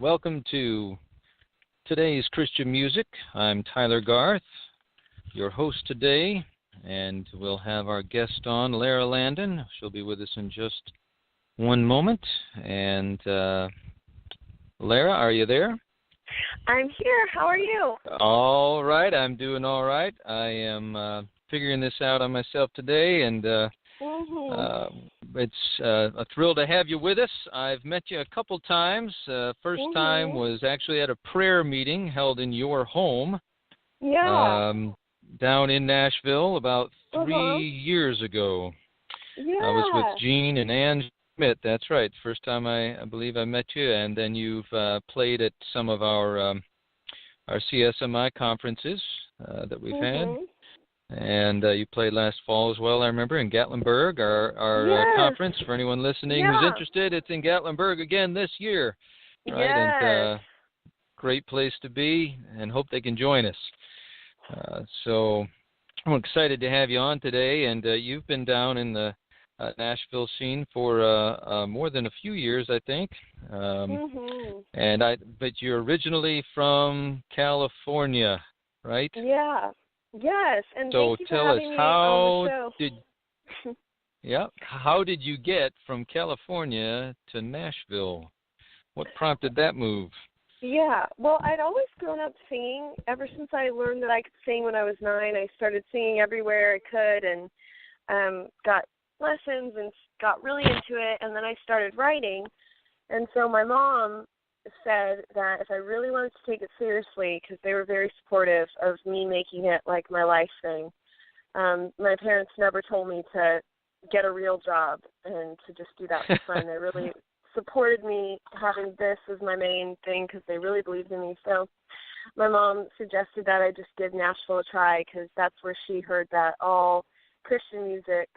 welcome to today's Christian Music. I'm Tyler Garth, your host today, and we'll have our guest on, Lara Landon. She'll be with us in just one moment. And Lara, are you there? I'm here. How are you? All right. I'm doing all right. I am figuring this out on myself today, and it's a thrill to have you with us. I've met you a couple times. First time was actually at a prayer meeting held in your home. Yeah. Down in Nashville about 3 years ago. Yeah. I was with Gene and Ann Schmidt. That's right. First time I believe I met you, and then you've played at some of our CSMI conferences that we've had. And you played last fall as well, I remember, in Gatlinburg, our conference. For anyone listening who's interested, it's in Gatlinburg again this year. Right? Yes. And great place to be, and hope they can join us. So I'm excited to have you on today, and you've been down in the Nashville scene for more than a few years, I think. But you're originally from California, right? Yeah. Yes, and so thank you tell for us, having me on the show. How did you get from California to Nashville? What prompted that move? Yeah, well, I'd always grown up singing. Ever since I learned that I could sing when I was 9, I started singing everywhere I could, and got lessons and got really into it, and then I started writing. And so my mom said that if I really wanted to take it seriously, because they were very supportive of me making it like my life thing, my parents never told me to get a real job and to just do that for fun. They really supported me having this as my main thing because they really believed in me. So my mom suggested that I just give Nashville a try because that's where she heard that all Christian music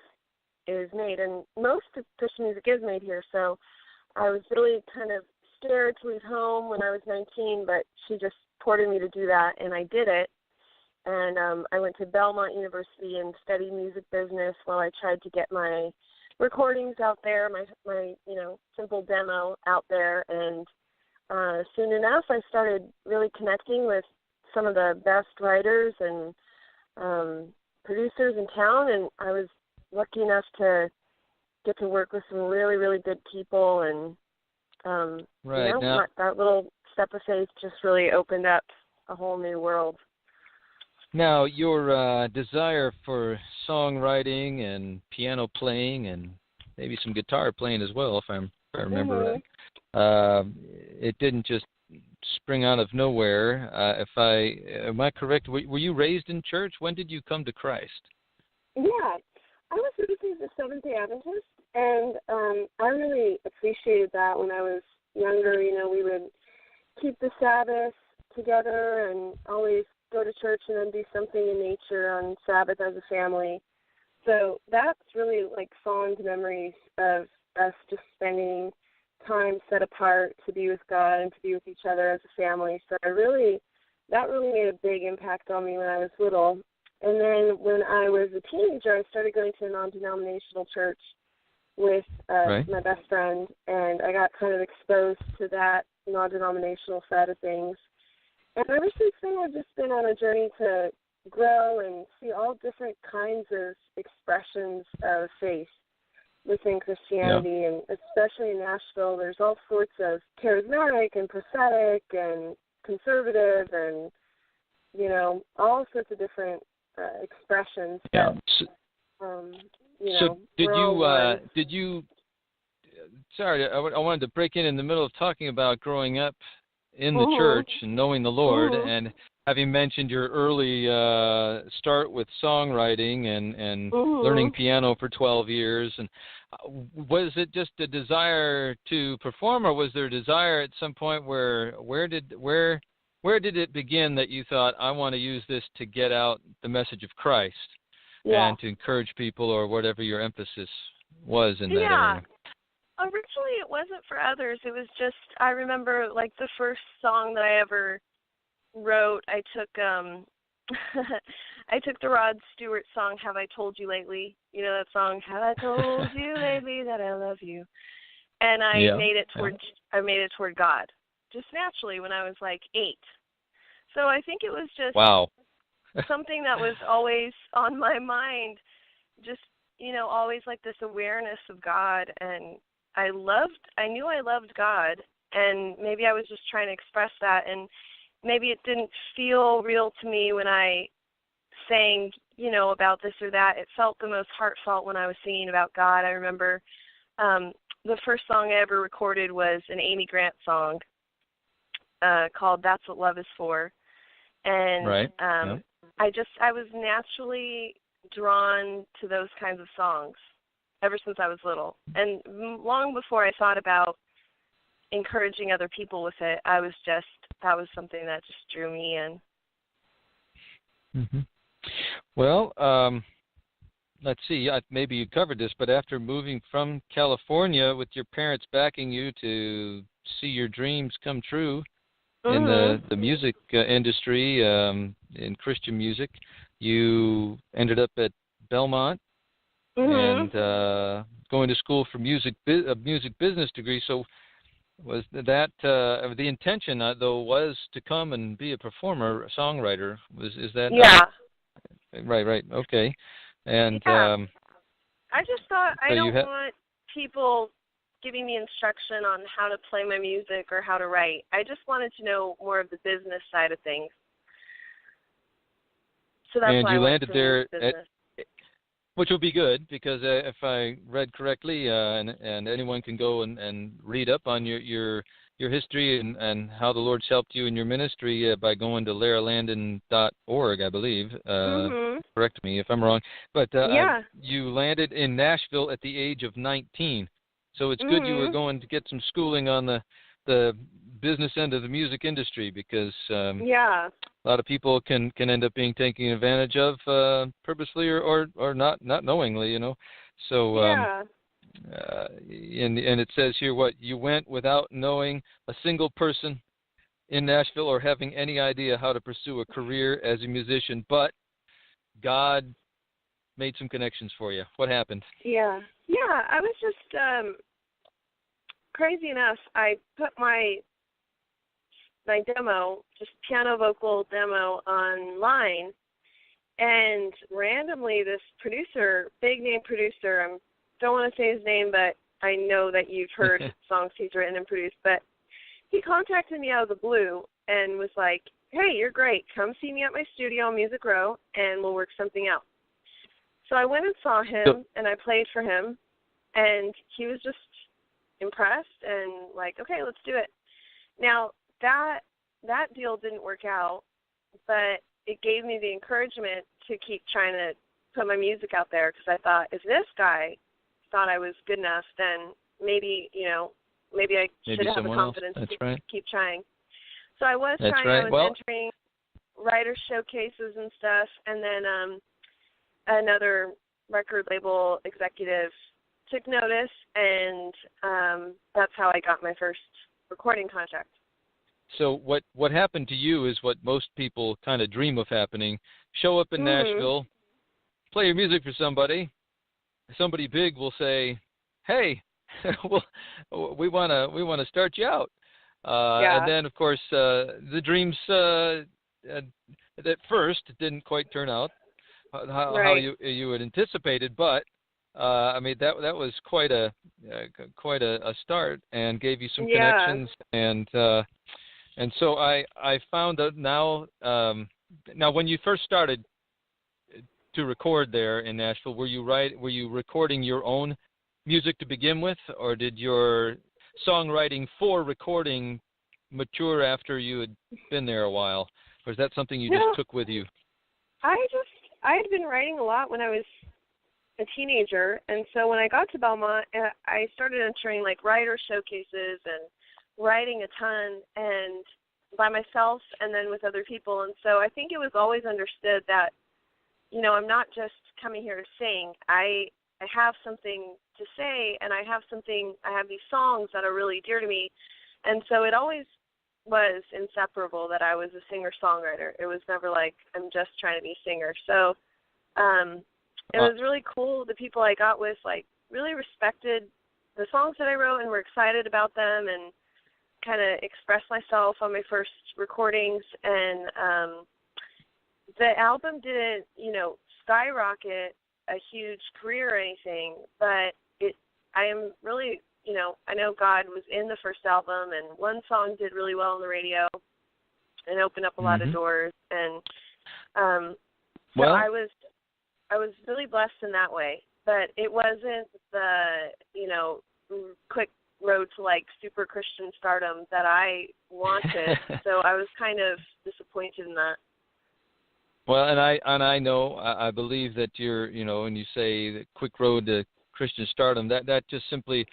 is made, and most of Christian music is made here. So I was really kind of scared to leave home when I was 19, but she just supported me to do that, and I did it. And I went to Belmont University and studied music business while I tried to get my recordings out there, my simple demo out there. And soon enough, I started really connecting with some of the best writers and producers in town, and I was lucky enough to get to work with some really, really good people, and that little step of faith just really opened up a whole new world. Now, your desire for songwriting and piano playing and maybe some guitar playing as well, if I remember right, it didn't just spring out of nowhere. Am I correct? Were you raised in church? When did you come to Christ? Yeah, I was raised as a Seventh-day Adventist, and I really appreciated that when I was younger. We would keep the Sabbath together and always go to church and then do something in nature on Sabbath as a family. So that's really like fond memories of us just spending time set apart to be with God and to be with each other as a family. So that really made a big impact on me when I was little. And then when I was a teenager, I started going to a non-denominational church with my best friend, and I got kind of exposed to that non-denominational side of things. And ever since then, I've just been on a journey to grow and see all different kinds of expressions of faith within Christianity, and especially in Nashville, there's all sorts of charismatic and prophetic and conservative and, all sorts of different expressions. Yeah. So did you, sorry, I wanted to break in the middle of talking about growing up in the church and knowing the Lord, and having mentioned your early start with songwriting and learning piano for 12 years, and was it just a desire to perform, or was there a desire at some point where did it begin that you thought, I want to use this to get out the message of Christ and to encourage people, or whatever your emphasis was in that area? Originally, it wasn't for others. It was just, I remember, like, the first song that I ever wrote, I took I took the Rod Stewart song, Have I Told You Lately? You know that song, Have I Told You Lately That I Love You? And I made it toward God, just naturally when I was like 8. So I think it was just Wow. something that was always on my mind, just, always like this awareness of God. And I knew I loved God, and maybe I was just trying to express that, and maybe it didn't feel real to me when I sang, about this or that. It felt the most heartfelt when I was singing about God. I remember the first song I ever recorded was an Amy Grant song called That's What Love Is For. And right. Yeah. I was naturally drawn to those kinds of songs ever since I was little. And long before I thought about encouraging other people with it, that was something that just drew me in. Mm-hmm. Well, let's see, maybe you covered this, but after moving from California with your parents backing you to see your dreams come true in the music industry, in Christian music, you ended up at Belmont and going to school for a music business degree. So was that the intention, though, was to come and be a performer, a songwriter? Is that? Yeah. Right. Okay. And yeah. I just thought so I don't want people giving me instruction on how to play my music or how to write. I just wanted to know more of the business side of things. So that's and why you I went landed to there, business. which will be good because if I read correctly, and anyone can go and read up on your history and how the Lord's helped you in your ministry by going to laralandon.org, I believe. Correct me if I'm wrong. But you landed in Nashville at the age of 19. So it's good you were going to get some schooling on the business end of the music industry because a lot of people can end up being taken advantage of purposely or not knowingly, So and it says here you went without knowing a single person in Nashville or having any idea how to pursue a career as a musician, but God made some connections for you. What happened? Yeah, I was just crazy enough. I put my demo, just piano vocal demo, online, and randomly this producer, big name producer, I don't want to say his name, but I know that you've heard songs he's written and produced, but he contacted me out of the blue and was like, hey, you're great. Come see me at my studio on Music Row, and we'll work something out. So I went and saw him, and I played for him, and he was just impressed and like, okay, let's do it. Now, that deal didn't work out, but it gave me the encouragement to keep trying to put my music out there because I thought, if this guy thought I was good enough, then maybe I should have the confidence to keep trying. So I was trying. I was entering writer showcases and stuff, and then another record label executive took notice, and that's how I got my first recording contract. So what happened to you is what most people kind of dream of happening. Show up in Nashville, play your music for somebody. Somebody big will say, "Hey, we want to start you out." And then, of course, the dreams at first didn't quite turn out how you had anticipated, but I mean that was quite a start and gave you some connections, and so I found out now when you first started to record there in Nashville, were you recording your own music to begin with, or did your songwriting for recording mature after you had been there a while, or is that something you just took with you? I had been writing a lot when I was a teenager, and so when I got to Belmont, I started entering like writer showcases and writing a ton, and by myself and then with other people. And so I think it was always understood that, I'm not just coming here to sing. I have something to say, and I have these songs that are really dear to me. And so it always was inseparable that I was a singer-songwriter. It was never like I'm just trying to be a singer. So it was really cool. The people I got with, like, really respected the songs that I wrote and were excited about them. kind of express myself on my first recordings, and the album didn't, skyrocket a huge career or anything, but I am really, I know God was in the first album, and one song did really well on the radio and opened up a lot of doors, and so I was really blessed in that way, but it wasn't the, quick road to like super Christian stardom that I wanted. So I was kind of disappointed in that. Well, and I know, I believe that you're, when you say the quick road to Christian stardom, that just simply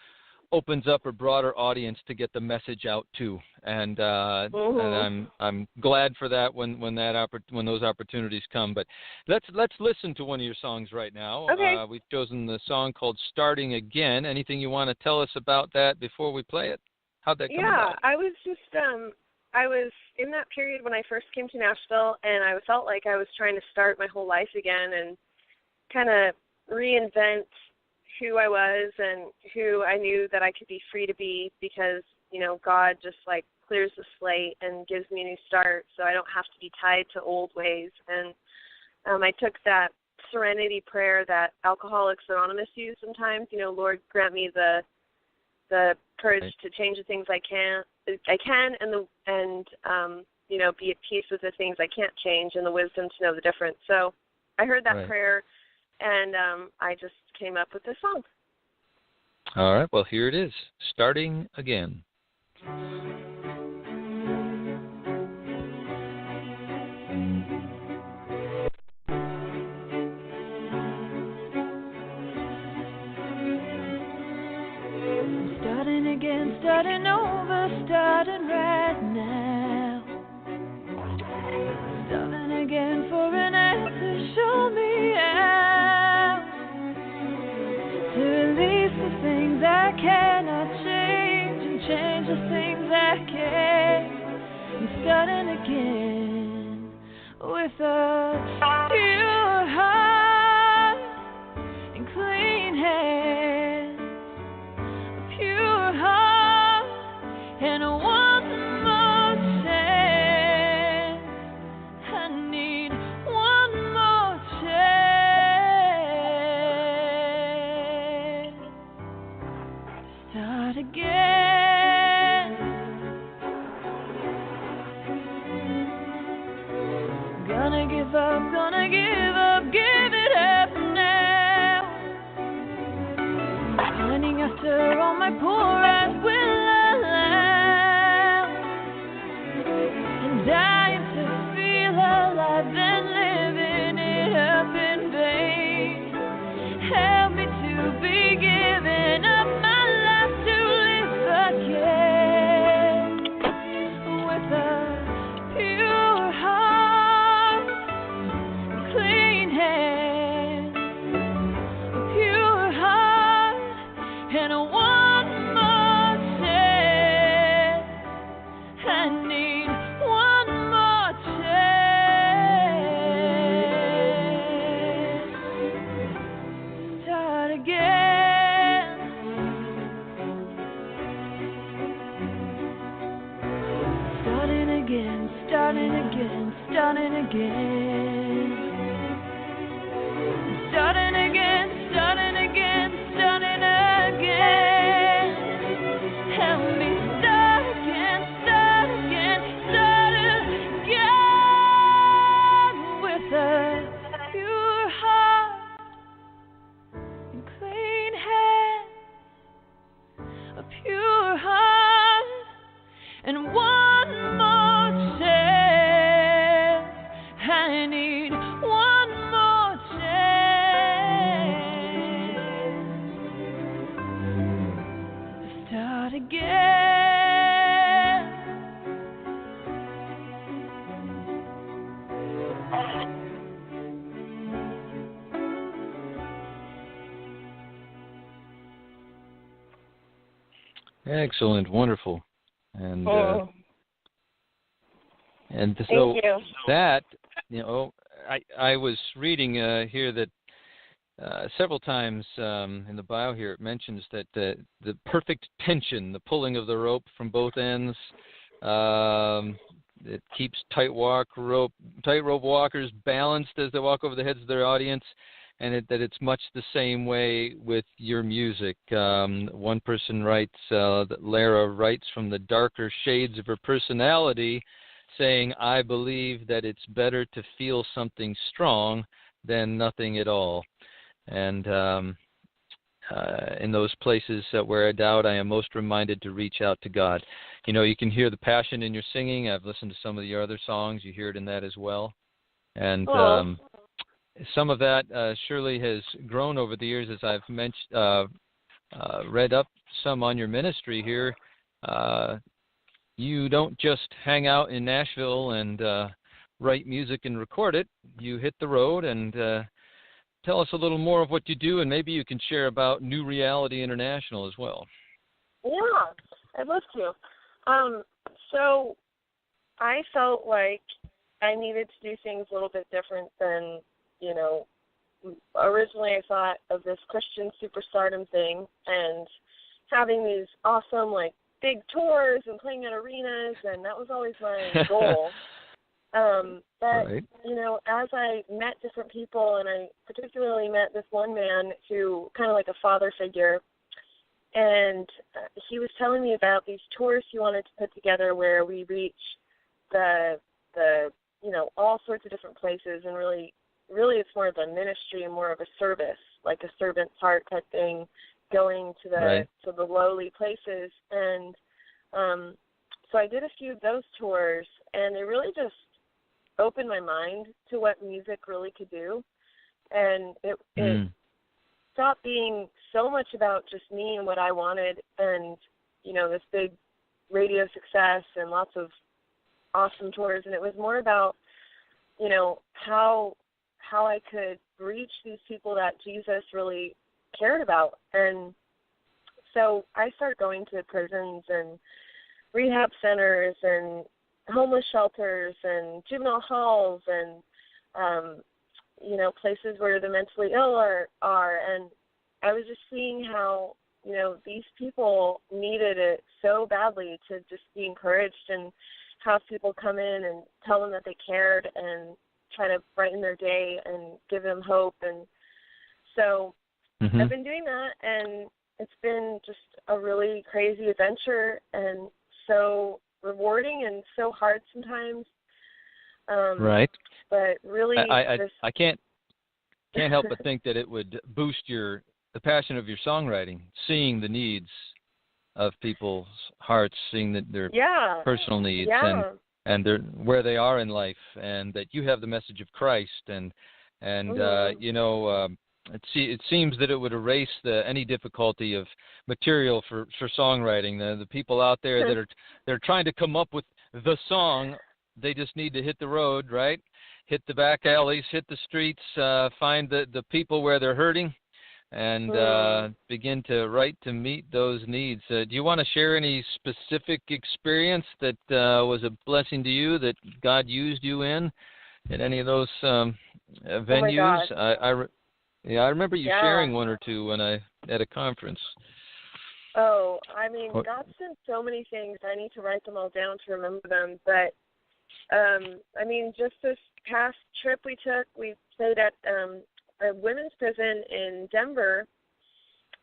opens up a broader audience to get the message out to, and I'm glad for that when those opportunities come. But let's listen to one of your songs right now. Okay. We've chosen the song called "Starting Again." Anything you want to tell us about that before we play it? How'd that come about? I was just I was in that period when I first came to Nashville, and I felt like I was trying to start my whole life again and kind of reinvent who I was and who I knew that I could be free to be, because, God just like clears the slate and gives me a new start, so I don't have to be tied to old ways. And I took that serenity prayer that Alcoholics Anonymous use sometimes, Lord, grant me the courage to change the things I can, and be at peace with the things I can't change, and the wisdom to know the difference. So I heard that prayer, and I just came up with this song. All right, well, here it is, Starting Again. Starting again, starting over, starting right now. Starting again for an answer, show me how to release the things I cannot change and change the things I can. I'm starting again with a pure heart and clean hands, a pure heart and one more chance. I need one more chance. Start again. Gonna give up, give it up now. Running after all my poor eyes will allow, and dying to feel alive and living it up in vain. Help me to be giving up my life to live again with a pure heart, clean hands, a pure heart, and one more chance. I need one more chance. Start again. Starting again, starting again, starting again. Starting again, starting again, starting again. Help me start again, start again, start again with a pure heart and clean hands, a pure heart and one more chance. I need one more chance. Start again. Excellent, wonderful, and so Thank you. that, I was reading here that several times in the bio here, it mentions that the perfect tension, the pulling of the rope from both ends, it keeps tightrope walkers balanced as they walk over the heads of their audience, and that it's much the same way with your music. One person writes that Lara writes from the darker shades of her personality, saying, "I believe that it's better to feel something strong than nothing at all." And in those places where I doubt, I am most reminded to reach out to God. You know, you can hear the passion in your singing. I've listened to some of your other songs. You hear it in that as well. And some of that surely has grown over the years as I've read up some on your ministry here. You don't just hang out in Nashville and write music and record it. You hit the road and tell us a little more of what you do, and maybe you can share about New Reality International as well. Yeah, I'd love to. So I felt like I needed to do things a little bit different than, you know, originally I thought of this Christian superstardom thing and having these awesome, like, big tours and playing at arenas, and that was always my goal. But, right. you know, as I met different people, and I particularly met this one man who kind of like a father figure, and he was telling me about these tours he wanted to put together where we reach the you know, all sorts of different places, and really it's more of a ministry and more of a service, like a servant's heart type thing, going to the lowly places. And so I did a few of those tours, and it really just opened my mind to what music really could do. And it stopped being so much about just me and what I wanted and, you know, this big radio success and lots of awesome tours. And it was more about, you know, how I could reach these people that Jesus really cared about. And so I started going to prisons and rehab centers and homeless shelters and juvenile halls and, you know, places where the mentally ill are. And I was just seeing how, you know, these people needed it so badly to just be encouraged and have people come in and tell them that they cared and try to brighten their day and give them hope. And so I've been doing that, and it's been just a really crazy adventure and so rewarding and so hard sometimes. Right. But really, I can't help but think that it would boost the passion of your songwriting, seeing the needs of people's hearts, seeing their personal needs and where they are in life, and that you have the message of Christ, and you know, it seems that it would erase any difficulty of material for songwriting. The people out there that they're trying to come up with the song, they just need to hit the road, right? Hit the back alleys, hit the streets, find the people where they're hurting, and begin to write to meet those needs. Do you want to share any specific experience that was a blessing to you, that God used you in any of those venues? Oh I remember you sharing one or two at a conference. Oh, I mean, God sent so many things. I need to write them all down to remember them. But, I mean, just this past trip we took, we stayed at a women's prison in Denver,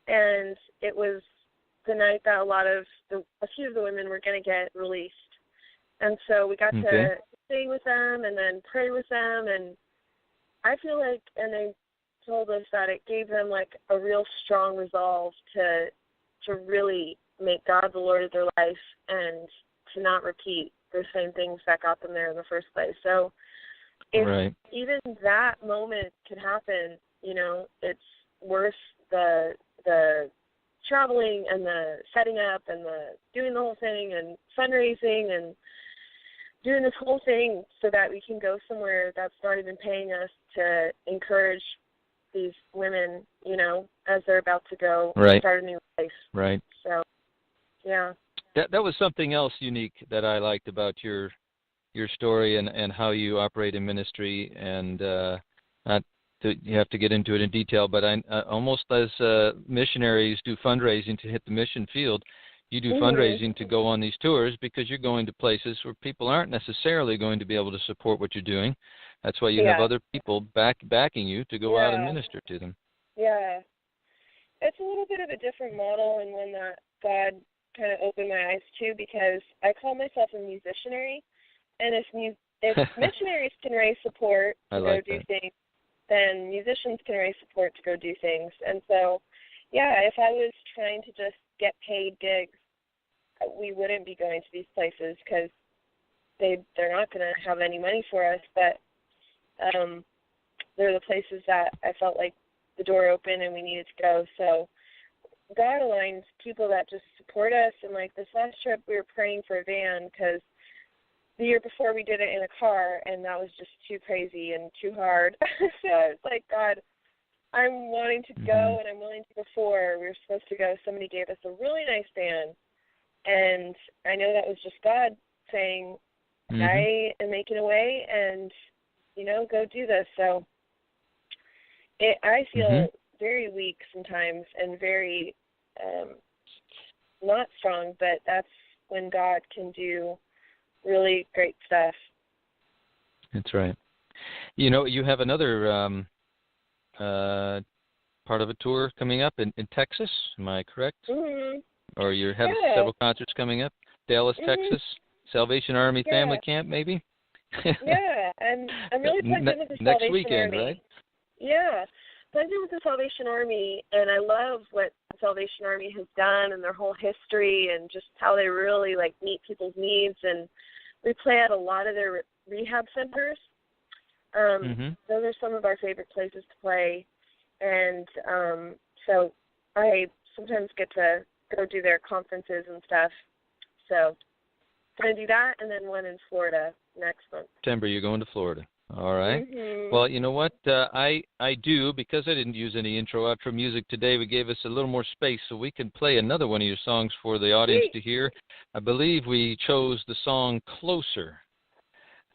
and it was the night that a few of the women were going to get released. And so we got to sing with them and then pray with them, and I feel like, and they told us that it gave them like a real strong resolve to really make God the Lord of their life and to not repeat the same things that got them there in the first place. So if even that moment could happen, you know, it's worth the traveling and the setting up and the doing the whole thing and fundraising and doing this whole thing so that we can go somewhere that's not even paying us to encourage these women, you know, as they're about to go start a new life. Right. So, yeah. That was something else unique that I liked about your story and how you operate in ministry, and you have to get into it in detail, but I almost as missionaries do fundraising to hit the mission field, you do fundraising to go on these tours because you're going to places where people aren't necessarily going to be able to support what you're doing. That's why you have other people backing you to go out and minister to them. Yeah. It's a little bit of a different model and one that God kind of opened my eyes to, because I call myself a musicianary, and if missionaries can raise support to go do things, then musicians can raise support to go do things. And so, if I was trying to just get paid gigs, we wouldn't be going to these places because they're not going to have any money for us. But they're the places that I felt like the door open and we needed to go. So God aligns people that just support us. And like this last trip, we were praying for a van because the year before we did it in a car, and that was just too crazy and too hard. So I was like, God, I'm wanting to go, and I'm willing to go before. We were supposed to go. Somebody gave us a really nice van, and I know that was just God saying, I am making a way, and, go do this. So I feel very weak sometimes and very not strong, but that's when God can do really great stuff. That's right. You have another part of a tour coming up in Texas, am I correct? Or you have several concerts coming up? Dallas, Texas, Salvation Army Family Camp, maybe? And I'm really plugged in with the next Salvation weekend, Army. right? Yeah, plugged in with the Salvation Army, and I love what the Salvation Army has done and their whole history and just how they really, meet people's needs. And we play at a lot of their rehab centers. Those are some of our favorite places to play. And so I sometimes get to go do their conferences and stuff. So I'm going to do that, and then one in Florida next month. September, you're going to Florida. All right. Well, you know what? I do, because I didn't use any intro, outro music today, we gave us a little more space so we can play another one of your songs for the audience to hear. I believe we chose the song Closer.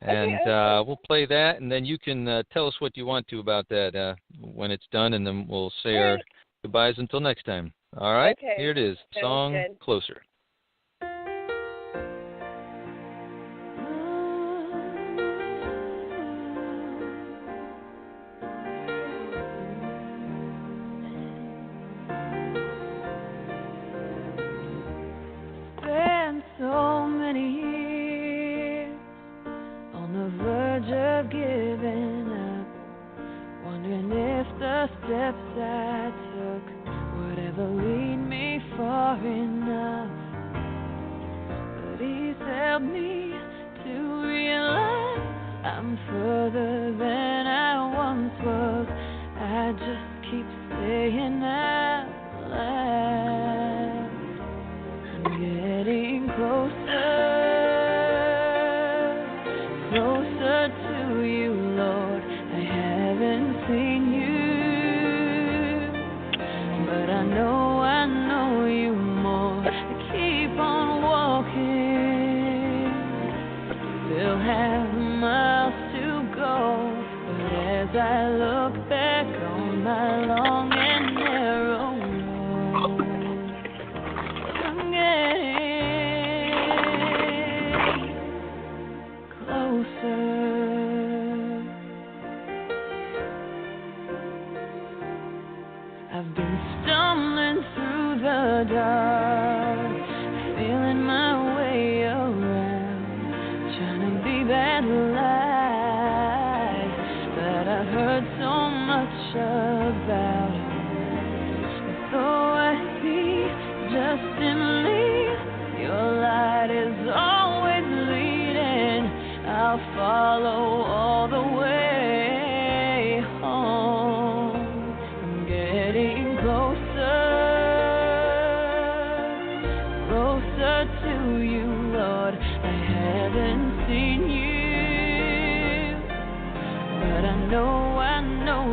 And we'll play that, and then you can tell us what you want to about that when it's done, and then we'll say our goodbyes until next time. All right? Okay. Here it is, song Closer. So many years on the verge of giving up, wondering if the steps I took would ever lead me far enough. But He's helped me to realize I'm further than I once was. I just keep staying out loud. I'm getting closer, closer to you, Lord. I haven't seen you, but I know you more. I keep on walking, still have miles to go. But as I look back on my long and narrow road, I'm getting closer. I've been stumbling through the dark, feeling my way around, trying to be that light that I've heard so much about. But though I see just dimly, your light is always leading. I'll follow all the way home. I'm getting closer, closer to you, Lord. I haven't seen you, but I know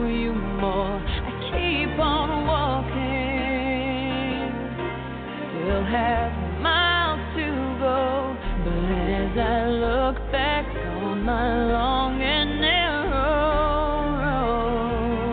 you more. I keep on walking, still have miles to go. But as I look back on my long and narrow road,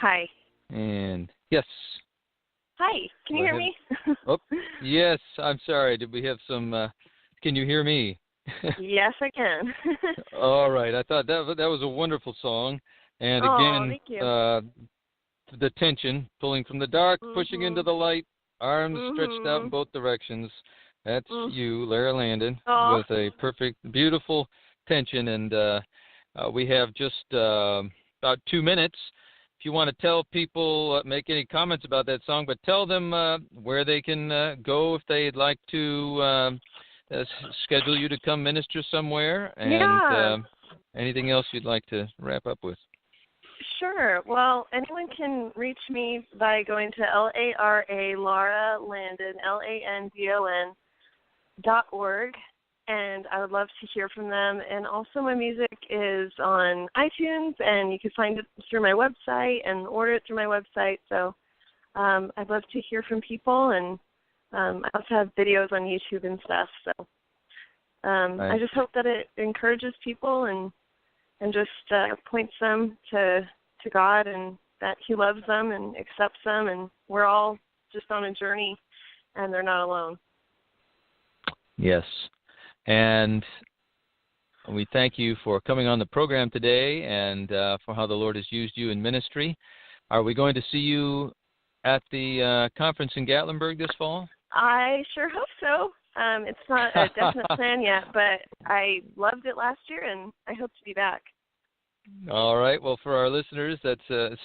Hi. And yes. Hi. Can you hear me? Oh, yes. I'm sorry. Did we have some? Can you hear me? Yes, I can. All right. I thought that was a wonderful song, and again, thank you. the tension, pulling from the dark, pushing into the light, arms stretched out in both directions. That's you, Lara Landon, with a perfect, beautiful tension, and we have just about 2 minutes. If you want to tell people, make any comments about that song, but tell them where they can go if they'd like to schedule you to come minister somewhere, and anything else you'd like to wrap up with. Sure. Well, anyone can reach me by going to Lara Landon, LANDON.org, and I would love to hear from them. And also my music is on iTunes, and you can find it through my website and order it through my website. So I'd love to hear from people, and I also have videos on YouTube and stuff. So I just hope that it encourages people and just points them to God, and that He loves them and accepts them, and we're all just on a journey, and they're not alone. Yes. And we thank you for coming on the program today and for how the Lord has used you in ministry. Are we going to see you at the conference in Gatlinburg this fall? I sure hope so. It's not a definite plan yet, but I loved it last year, and I hope to be back. All right. Well, for our listeners, that's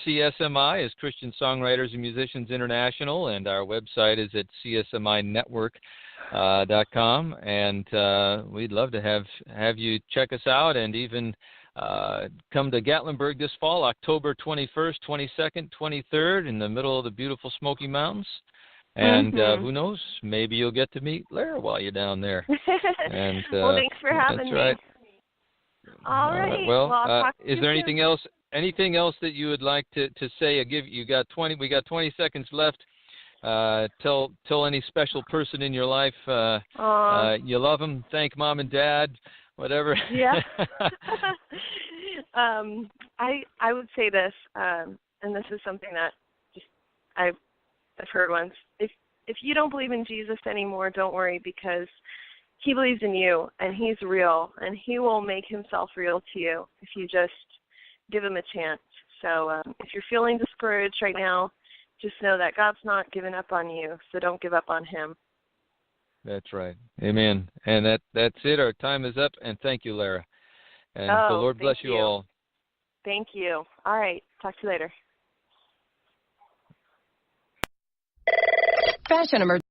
CSMI is Christian Songwriters and Musicians International, and our website is at csminetwork.com. And we'd love to have you check us out, and even come to Gatlinburg this fall, October 21st, 22nd, 23rd, in the middle of the beautiful Smoky Mountains. And who knows, maybe you'll get to meet Lara while you're down there. And well, thanks for having me. Right. All right. Well, I'll talk to is you there soon. anything else that you would like to say? We got 20 seconds left. Tell any special person in your life you love them. Thank Mom and Dad, whatever. Yeah. I would say this, and this is something that just I've heard once. If you don't believe in Jesus anymore, don't worry, because He believes in you, and He's real, and He will make Himself real to you if you just give Him a chance. So if you're feeling discouraged right now, just know that God's not giving up on you, so don't give up on Him. That's right. Amen. And that's it. Our time is up, and thank you, Lara. And the Lord bless you all. Thank you. All right. Talk to you later. Fashion emergency.